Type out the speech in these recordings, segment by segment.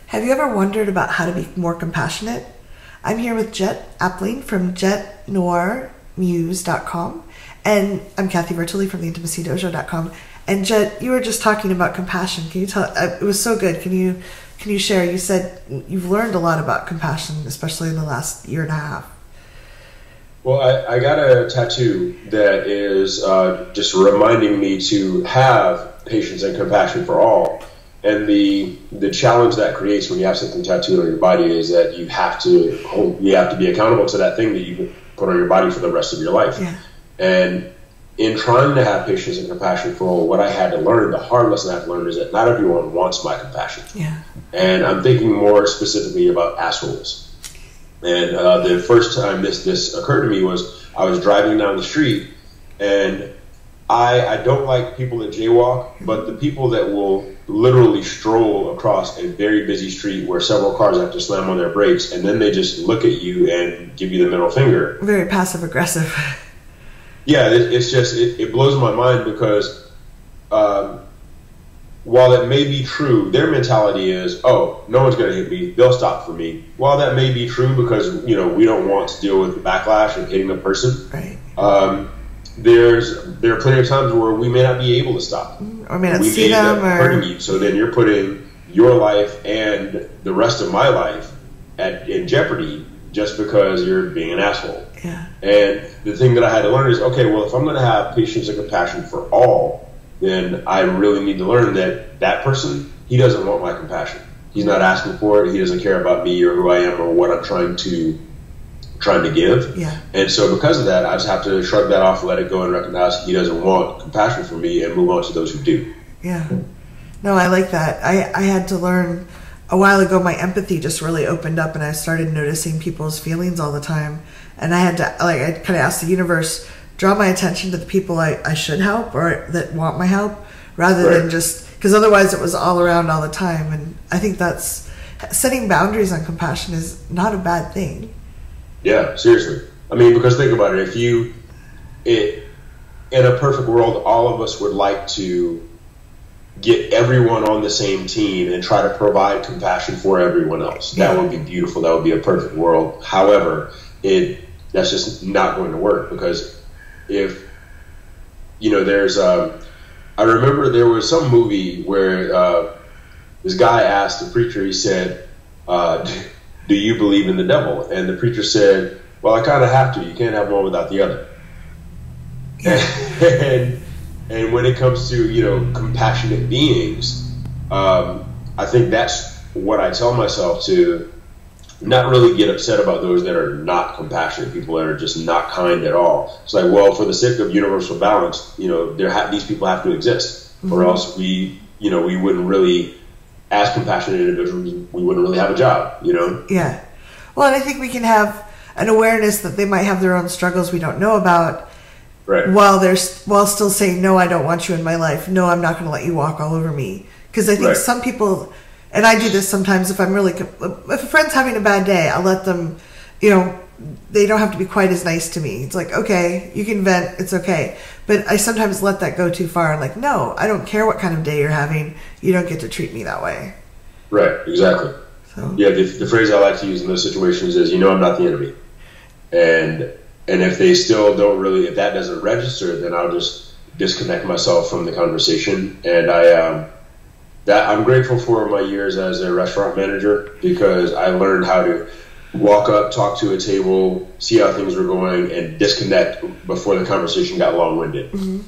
Have you ever wondered about how to be more compassionate? I'm here with Jet Appling from jetnoirmuse.com, and I'm Cathy virtually from TheIntimacyDojo.com. And Jet, you were just talking about compassion. Can you tell? It was so good. Can you share? You said you've learned a lot about compassion, especially in the last year and a half. Well, I got a tattoo that is just reminding me to have patience and compassion for all. And the challenge that creates when you have something tattooed on your body is that you have to be accountable to that thing that you put on your body for the rest of your life. Yeah. And in trying to have patience and compassion for all, what I had to learn, the hard lesson I had to learn, is that not everyone wants my compassion. Yeah. And I'm thinking more specifically about assholes. And the first time this occurred to me was I was driving down the street, and I don't like people that jaywalk, but the people that will literally stroll across a very busy street where several cars have to slam on their brakes, and then they just look at you and give you the middle finger. Very passive aggressive. Yeah, it blows my mind because while that may be true, their mentality is, oh, no one's going to hit me, they'll stop for me. While that may be true because, we don't want to deal with the backlash of hitting a person, right. There are plenty of times where we may not be able to stop. Or may not see them, or hurting you. So then you're putting your life and the rest of my life in jeopardy just because you're being an asshole. Yeah. And the thing that I had to learn is, okay, well, if I'm going to have patience and compassion for all, then I really need to learn that person, he doesn't want my compassion. He's not asking for it. He doesn't care about me or who I am or what I'm trying to give. Yeah. And so because of that, I just have to shrug that off, let it go, and recognize he doesn't want compassion for me, and move on to those who do. Yeah. No, I like that. I had to learn a while ago. My empathy just really opened up, and I started noticing people's feelings all the time. And I had to, I kind of asked the universe, draw my attention to the people I should help or that want my help, rather right. than just, because otherwise it was all around all the time. And I think that's, setting boundaries on compassion is not a bad thing. Yeah, seriously. I mean, because think about it. In a perfect world, all of us would like to get everyone on the same team and try to provide compassion for everyone else. Yeah. That would be beautiful. That would be a perfect world. However, that's just not going to work, because if, there's, I remember there was some movie where this guy asked the preacher, he said, do you believe in the devil? And the preacher said, well, I kind of have to. You can't have one without the other. And when it comes to, compassionate beings, I think that's what I tell myself, to not really get upset about those that are not compassionate, people that are just not kind at all. It's like, well, for the sake of universal balance, these people have to exist, mm-hmm. or else we wouldn't really, as compassionate individuals, we wouldn't really have a job, Yeah. Well, and I think we can have an awareness that they might have their own struggles we don't know about, right. while still saying, no, I don't want you in my life. No, I'm not going to let you walk all over me. Because I think right. some people, and I do this sometimes, if a friend's having a bad day, I'll let them, they don't have to be quite as nice to me. It's like, okay, you can vent, it's okay. But I sometimes let that go too far. I'm like, no, I don't care what kind of day you're having. You don't get to treat me that way. Right, exactly. So. Yeah, the phrase I like to use in those situations is, I'm not the enemy. And if they still don't really, if that doesn't register, then I'll just disconnect myself from the conversation. And I'm grateful for my years as a restaurant manager, because I learned how to walk up, talk to a table, see how things were going, and disconnect before the conversation got long-winded. Mm-hmm.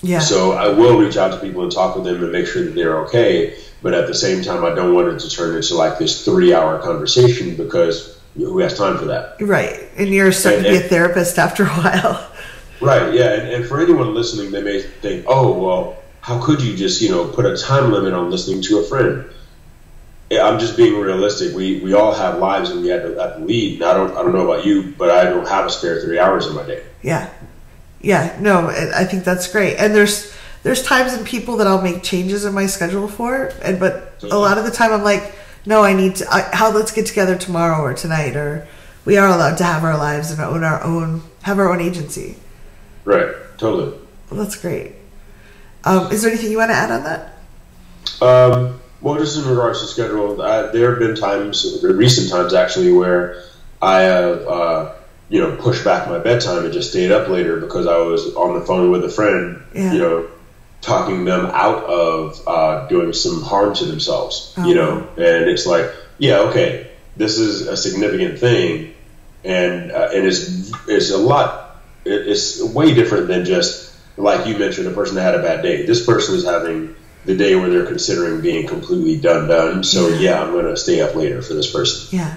Yeah. So I will reach out to people and talk with them and make sure that they're okay, but at the same time, I don't want it to turn into like this 3-hour conversation, because who has time for that? Right. And you're starting to be a therapist after a while. Right, yeah. And for anyone listening, they may think, oh, well, how could you just, put a time limit on listening to a friend? I'm just being realistic. We all have lives and we have to lead. And I don't know about you, but I don't have a spare 3 hours in my day. Yeah. Yeah. No, I think that's great. And there's times and people that I'll make changes in my schedule for, but a lot of the time I'm like, no, I need to, let's get together tomorrow or tonight, or we are allowed to have our lives and have our own agency. Right. Totally. Well, that's great. Is there anything you want to add on that? Well, just in regards to schedule, there have been times, recent times actually, where I have, pushed back my bedtime and just stayed up later because I was on the phone with a friend, talking them out of doing some harm to themselves, and it's like, yeah, okay, this is a significant thing, and it's a lot, it's way different than just, like you mentioned, a person that had a bad day. This person is having the day where they're considering being completely done. So yeah, I'm going to stay up later for this person. Yeah.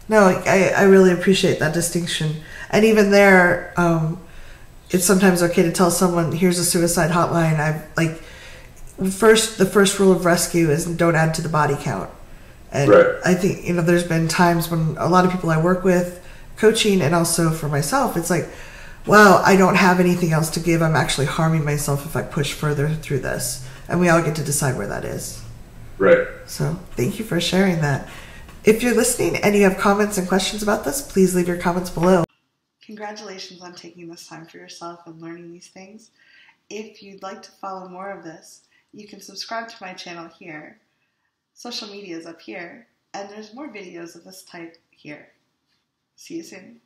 No, I really appreciate that distinction. And even there, it's sometimes okay to tell someone, here's a suicide hotline. The first rule of rescue is don't add to the body count. And right. I think, there's been times when a lot of people I work with, coaching, and also for myself, it's like, wow, I don't have anything else to give. I'm actually harming myself if I push further through this. And we all get to decide where that is. Right. So thank you for sharing that. If you're listening and you have comments and questions about this, please leave your comments below. Congratulations on taking this time for yourself and learning these things. If you'd like to follow more of this, you can subscribe to my channel here. Social media is up here. And there's more videos of this type here. See you soon.